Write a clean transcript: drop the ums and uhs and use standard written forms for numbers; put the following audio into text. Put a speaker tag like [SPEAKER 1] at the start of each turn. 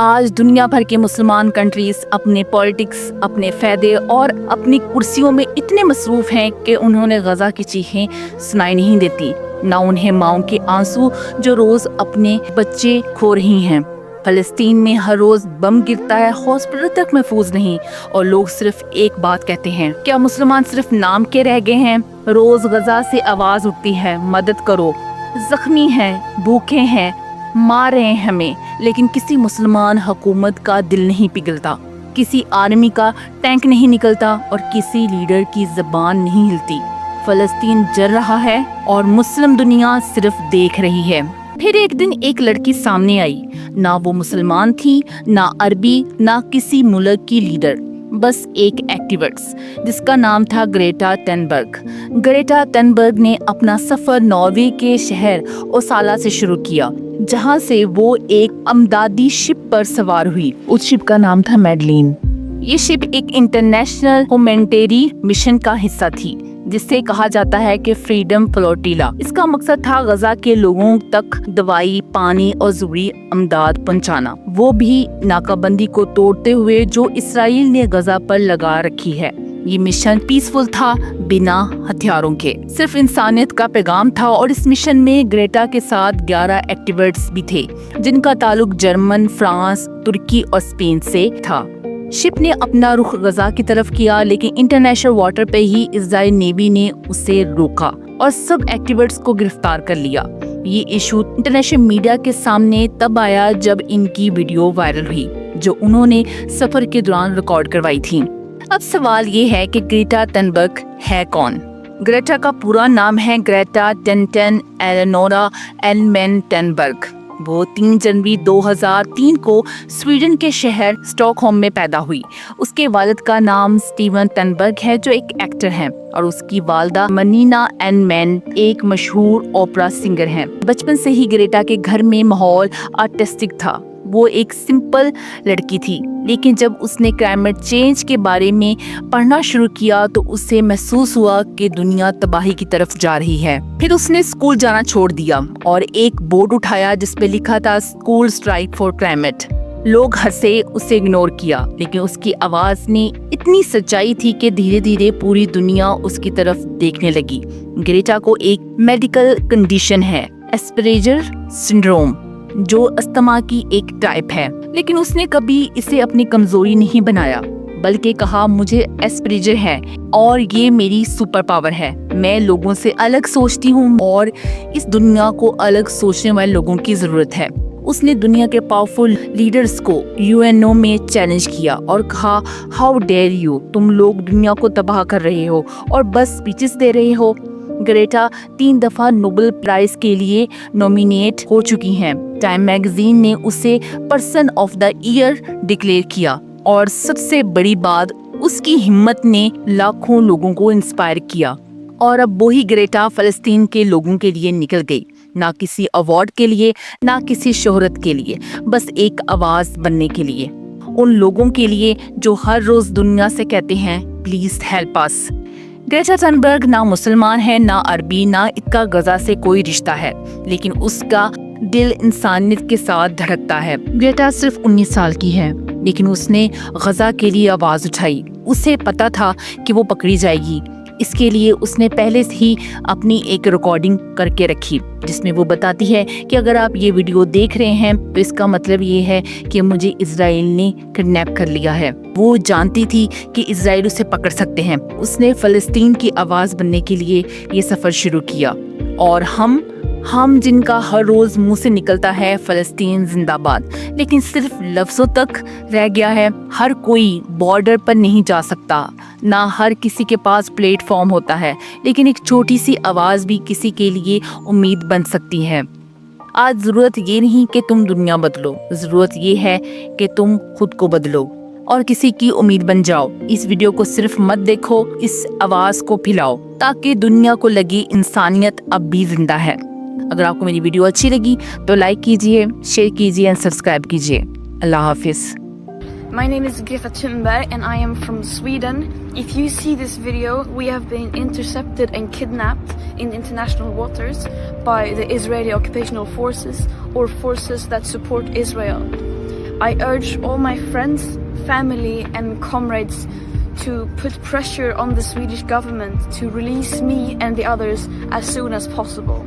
[SPEAKER 1] آج دنیا بھر کے مسلمان کنٹریز اپنے پالیٹکس، اپنے فائدے اور اپنی کرسیوں میں اتنے مصروف ہیں کہ انہوں نے غزہ کی چیخیں سنائی نہیں دیتی، نہ انہیں ماؤں کے آنسو جو روز اپنے بچے کھو رہی ہیں۔ فلسطین میں ہر روز بم گرتا ہے، ہاسپٹل تک محفوظ نہیں، اور لوگ صرف ایک بات کہتے ہیں، کیا مسلمان صرف نام کے رہ گئے ہیں؟ روز غزہ سے آواز اٹھتی ہے، مدد کرو، زخمی ہیں، بھوکے ہیں، مار رہے ہیں ہمیں، لیکن کسی مسلمان حکومت کا دل نہیں پگھلتا، کسی آرمی کا ٹینک نہیں نکلتا، اور کسی لیڈر کی زبان نہیں ہلتی۔ فلسطین جل رہا ہے اور مسلم دنیا صرف دیکھ رہی ہے۔ پھر ایک دن ایک لڑکی سامنے آئی، نہ وہ مسلمان تھی، نہ عربی، نہ کسی ملک کی لیڈر، بس ایک ایکٹیوسٹ جس کا نام تھا گریٹا تھنبرگ۔ گریٹا تھنبرگ نے اپنا سفر ناروے کے شہر اوسالا سے شروع کیا، جہاں سے وہ ایک امدادی شپ پر سوار ہوئی۔ اس شپ کا نام تھا میڈلین۔ یہ شپ ایک انٹرنیشنل ہیومینٹیری مشن کا حصہ تھی، جس سے کہا جاتا ہے کہ فریڈم فلوٹیلا۔ اس کا مقصد تھا غزہ کے لوگوں تک دوائی، پانی اور ضروری امداد پہنچانا، وہ بھی ناکہ بندی کو توڑتے ہوئے جو اسرائیل نے غزہ پر لگا رکھی ہے۔ یہ مشن پیسفل تھا، بنا ہتھیاروں کے، صرف انسانیت کا پیغام تھا، اور اس مشن میں گریٹا کے ساتھ 11 ایکٹیوسٹس بھی تھے، جن کا تعلق جرمن، فرانس، ترکی اور اسپین سے تھا۔ شپ نے اپنا رخ غزہ کی طرف کیا، لیکن انٹرنیشنل واٹر پہ ہی اسرائیل نیوی نے اسے روکا اور سب ایکٹیوسٹس کو گرفتار کر لیا۔ یہ ایشو انٹرنیشنل میڈیا کے سامنے تب آیا جب ان کی ویڈیو وائرل ہوئی، جو انہوں نے سفر کے دوران ریکارڈ کروائی تھی۔ اب سوال یہ ہے کہ گریٹا تھنبرگ ہے کون؟ گریٹا کا پورا نام ہے گریٹا ٹنٹن ایلنورا ایلمین تھنبرگ۔ وہ 3 جنوری 2003 کو سویڈن کے شہر اسٹاک ہوم میں پیدا ہوئی۔ اس کے والد کا نام اسٹیون تھنبرگ ہے، جو ایک ایکٹر ہیں، اور اس کی والدہ منینا ایلمین ایک مشہور اوپرا سنگر ہیں۔ بچپن سے ہی گریٹا کے گھر میں ماحول آرٹسٹک تھا۔ وہ ایک سمپل لڑکی تھی، لیکن جب اس نے کلائمیٹ چینج کے بارے میں پڑھنا شروع کیا تو اسے محسوس ہوا کہ دنیا تباہی کی طرف جا رہی ہے۔ پھر اس نے اسکول جانا چھوڑ دیا اور ایک بورڈ اٹھایا جس پہ لکھا تھا اسکول اسٹرائک فار کلائمیٹ۔ لوگ ہنسے، اسے اگنور کیا، لیکن اس کی آواز میں اتنی سچائی تھی کہ دھیرے دھیرے پوری دنیا اس کی طرف دیکھنے لگی۔ گریٹا کو ایک میڈیکل کنڈیشن ہے، ایسپرجر سنڈروم، جو استھما کی ایک ٹائپ ہے، لیکن اس نے کبھی اسے اپنی کمزوری نہیں بنایا، بلکہ کہا مجھے ایسپرجر ہے اور یہ میری سپر پاور ہے۔ میں لوگوں سے الگ سوچتی ہوں اور اس دنیا کو الگ سوچنے والے لوگوں کی ضرورت ہے۔ اس نے دنیا کے پاورفل لیڈرز کو UNO میں چیلنج کیا اور کہا ہاؤ ڈیئر یو، تم لوگ دنیا کو تباہ کر رہے ہو اور بس اسپیچز دے رہے ہو۔ گریٹا 3 دفعہ نوبل پرائز کے لیے نومینیٹ ہو چکی ہیں۔ ٹائم میگزین نے اسے person of the year declare کیا، اور سب سے بڑی بات، اس کی ہمت نے لاکھوں لوگوں کو انسپائر کیا۔ اور اب وہی گریٹا فلسطین کے لوگوں کے لیے نکل گئی، نہ کسی ایوارڈ کے لیے، نہ کسی شہرت کے لیے، بس ایک آواز بننے کے لیے، ان لوگوں کے لیے جو ہر روز دنیا سے کہتے ہیں please help us. Greta Thunberg نہ مسلمان ہے، نہ عربی، نہ اس کا غزہ سے کوئی رشتہ ہے، لیکن اس کا دل انسانیت کے ساتھ دھڑکتا ہے۔ گریٹا صرف 19 سال کی ہے، لیکن اس نے غزہ کے لیے آواز اٹھائی۔ اسے پتا تھا کہ وہ پکڑی جائے گی، اس کے لیے اس نے پہلے سے ہی اپنی ایک ریکارڈنگ کر کے رکھی، جس میں وہ بتاتی ہے کہ اگر آپ یہ ویڈیو دیکھ رہے ہیں تو اس کا مطلب یہ ہے کہ مجھے اسرائیل نے کڈنیپ کر لیا ہے۔ وہ جانتی تھی کہ اسرائیل اسے پکڑ سکتے ہیں۔ اس نے فلسطین کی آواز بننے کے لیے یہ سفر شروع کیا، اور ہم جن کا ہر روز منہ سے نکلتا ہے فلسطین زندہ باد، لیکن صرف لفظوں تک رہ گیا ہے۔ ہر کوئی بارڈر پر نہیں جا سکتا، نہ ہر کسی کے پاس پلیٹ فارم ہوتا ہے، لیکن ایک چھوٹی سی آواز بھی کسی کے لیے امید بن سکتی ہے۔ آج ضرورت یہ نہیں کہ تم دنیا بدلو، ضرورت یہ ہے کہ تم خود کو بدلو اور کسی کی امید بن جاؤ۔ اس ویڈیو کو صرف مت دیکھو، اس آواز کو پھیلاؤ تاکہ دنیا کو لگے انسانیت اب بھی زندہ ہے۔ اگر آپ کو میری ویڈیو اچھی لگی تو لائک کیجیے، شیئر کیجیے اور سبسکرائب کیجیے۔ اللہ حافظ۔
[SPEAKER 2] My name is Greta Thunberg and I am from Sweden. If you see this video, we have been intercepted and kidnapped in international waters by the Israeli occupational forces or forces that support Israel. I urge all my friends, family and comrades to put pressure on the Swedish government to release me and the others as soon as possible.